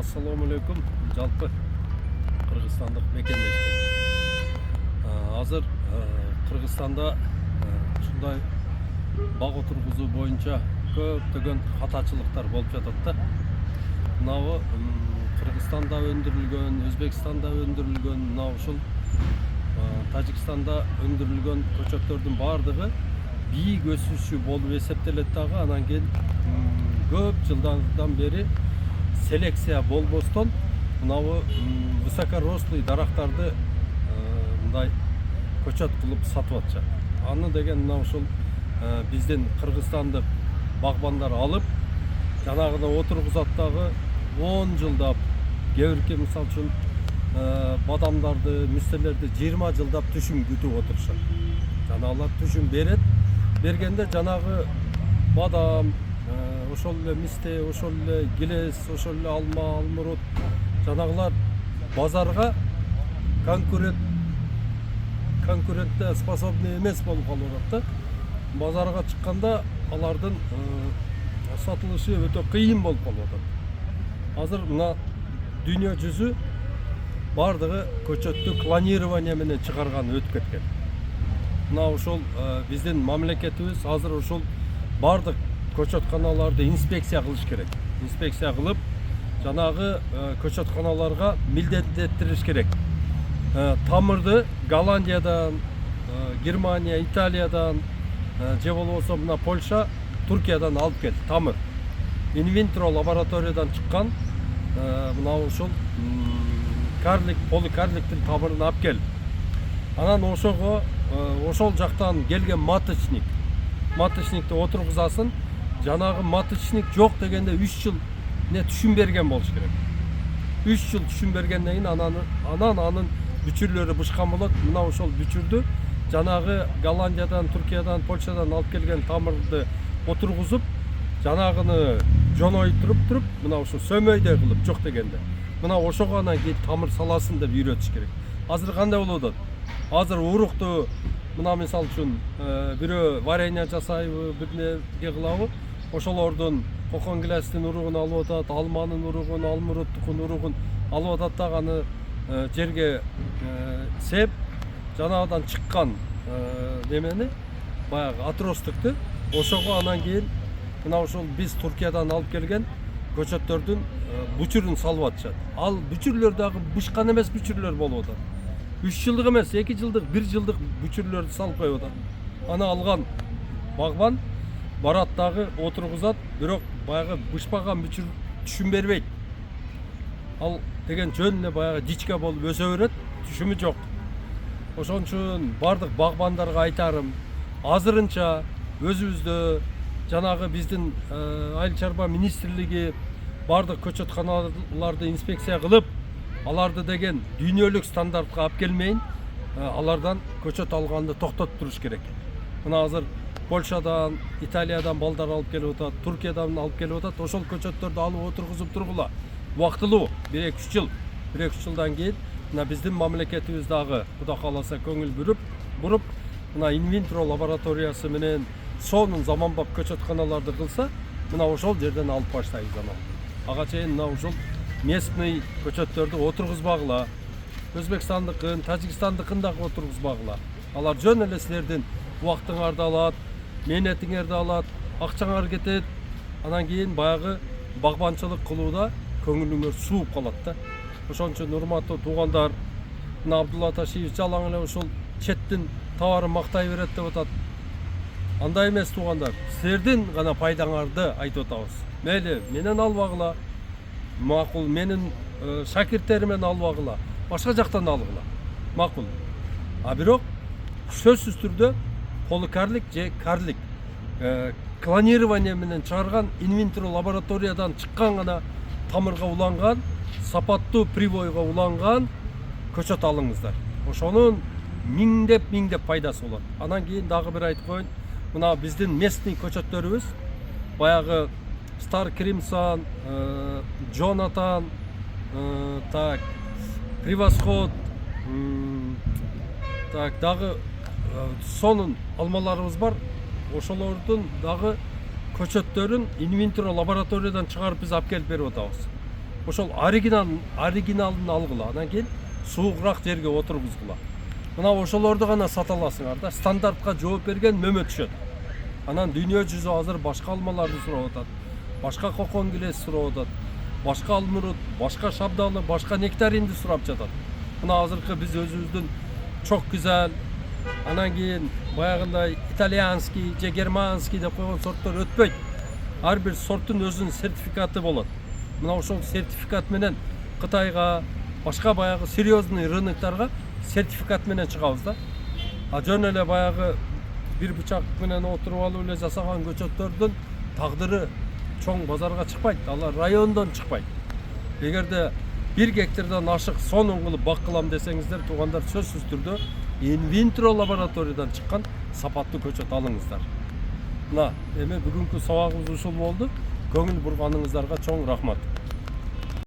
Assalamu alaikum. Жалпы Кыргызстандык мекендештер. Азыр Кыргызстанда ушундай бак отургузуу боюнча көптөгөн катачылыктар болуп жатат да. Мынабы Кыргызстанда өндүрүлгөн, Өзбекстанда өндүрүлгөн, мына ушул Тажикстанда өндүрүлгөн көчөттөрдүн баардыгы бийик өсүүчү болуп эсептелет дагы. Анан кийин көп жылдардан бери селекция болбостон мынабы высокорослый дарактарды мындай көчөт кылып сатып атышат. Аны деген мына ушул биздин кыргызстандык багбандар алып жанагыда отургузат дагы 10 жылдап, кээ бирки мисалы үчүн бадамдарды, мистелерди 20 жылдап түшүм күтүп отурушат. Жанагылар түшүм берет. Бергенде жанагы бадам, ошол эле мисте, ошол эле гилес, ошол эле алма, алмурут жанагылар базарга конкурентте способный эмес болуп калып атат да. Базарга чыкканда алардын сатылышы өтө кыйын болуп калып атат. Азыр мына дүйнө жүзү бардыгы көчөттү клонирование менен чыгарган өтүп кеткен. Мына ошол биздин мамлекетибиз азыр ошол бардык көчөтканаларды инспекция кылыш керек. Инспекция кылып, жанагы көчөтканаларга милдеттеттириш керек. Тамырды Голландиядан, Германия, Италиядан, же болбосо мына Польша, Туркиядан алып кел. Тамыр. Инвинтро лабораториядан чыккан мына ушул карлик, поликарликтин тамырын алып кел. Анан ошол жактан келген маточникти отургузасын. Жанагы маточник жок дегенде 3 жыл түшүм берген болуш керек. 3 жыл түшүм бергенден кийин анын бүчүрлөрү бышкан болот. Мына ошол бүчүрдү жанагы Голландиядан, Туркиядан, Польшадан алып келген тамырды отургузуп, жанагыны жонойтуруп, мына ошо сөмөйдөй кылып жок дегенде. Мына ошого анан кийин тамыр саласын деп үйрөтүш керек. Азыр кандай болуп атат? Азыр урукту мына мисалы үчүн бирөө варенье жасайбы, бирнеге кылабы? Ошолордун кокон гилестин уругун алып атат, алманын уругун, алмуруттукун уругун алып атат дагы аны жерге сеп, жанагыдан чыккан немени, баягы отростукту ошого анан кийин мына ошол биз Туркиядан алып келген көчөттөрдүн бүчүрүн салып атышат. Ал бүчүрлөр дагы бышкан эмес бүчүрлөр болуп атат. 3 жылдык эмес, 2 жылдык, 1 жылдык бүчүрлөрдү салып коюп атат. Аны алган багбан барат дагы отургузат, бирок баягы бышпаган бүчүр түшүм бербейт. Ал деген жөн эле баягы дичка болуп өсө берет, түшүмү жок. Ошон үчүн бардык багбандарга айтарым, азырынча өзүбүздө жанагы биздин айыл чарба министрлиги бардык көчөтканаларды инспекция кылып, аларды деген дүйнөлүк стандартка алып келмейин, алардан көчөт алганды токтотуп туруш керек. Мына азыр Польшадан, Италиядан балдар алып келип атат, Туркиядан алып келип атат. Ошол көчөттөрдү алып отургузуп тургула. Убактылуу 1-2 жыл. 1-2 жылдан кийин мына биздин мамлекетибиз дагы Кудай кааласа көңүл буруп, мына инвинтро лабораториясы менен сонун заманбап көчөтканаларды кылса, мына ошол жерден алып баштайбыз анан. Ага чейин мына ушул местный көчөттөрдү отургузбагыла. Өзбекстандыкын, Тажикстандыкын дагы отургузбагыла. Алар жөн эле силердин убактыңарды алат, мээнетиңерди алат, акчаңар кетет. Анан кийин баягы багбанчылык кылууда көңүлүңөр сууп калат да. Ошон үчүн урматтуу туугандар, мына Абдулла Ташиев жалаң эле ушул четтин товарын мактай берет деп атат. Андай эмес туугандар, силердин гана пайдаңарды айтып атабыз. Мейли, менен албагыла. Макул, менин шакирттеримен албагыла. Башка жактан алгыла. Макул. А бирок сөзсүз түрдө поликарлик же карлик клонирование менен чыгарган инвинтро лабораториядан чыккан гана тамырга уланган, сапаттуу прибойго уланган көчөт алыңыздар. Ошонун миңдеп пайдасы болот. Анан кийин дагы бир айтып коеюн. Мына биздин местный көчөттөрүбүз баягы Star Crimson, Jonathan, так, Превосход, так, дагы сонун алмаларыбыз бар. Ошолордун дагы көчөттөрүн инвинтро лабораториядан чыгарып биз алып келип берип атабыз. ошол оригиналын алгыла, анан кийин суугураак жерге отургузгула. Мына ошолорду гана сата аласыңар да. Стандартка жооп берген мөмө түшөт. Анан дүйнө жүзү азыр башка алмаларды сурап атат. Башка кокон килес сурап атат. Башка алмурут, башка шабдалы, башка нектаринди сурап жатат. Мына азыркы биз өзүбүздүн чок güzel, анан кийин баягындай итальянский же германский деп койгон сорттор өтпөйт. Ар бир сорттун өзүнүн сертификаты болот. Мына ошол сертификат менен Кытайга, башка баягы серьезный рыноктарга сертификат менен чыгабыз да. А жөн эле баягы бир бычак менен отуруп алып эле жасаган көчөттөрдүн тагдыры чоң базарга чыкпайт, алар райондон чыкпайт. Эгерде 1 гектардан ашык сонун кылып бак кылам десеңиздер, туугандар, сөзсүз түрдө инвинтро лабораториядан чыккан сапаттуу көчөт алыңыздар. Мына эми бүгүнкү сабагыбыз ушул болду. Көңүл бурганыңыздарга чоң рахмат.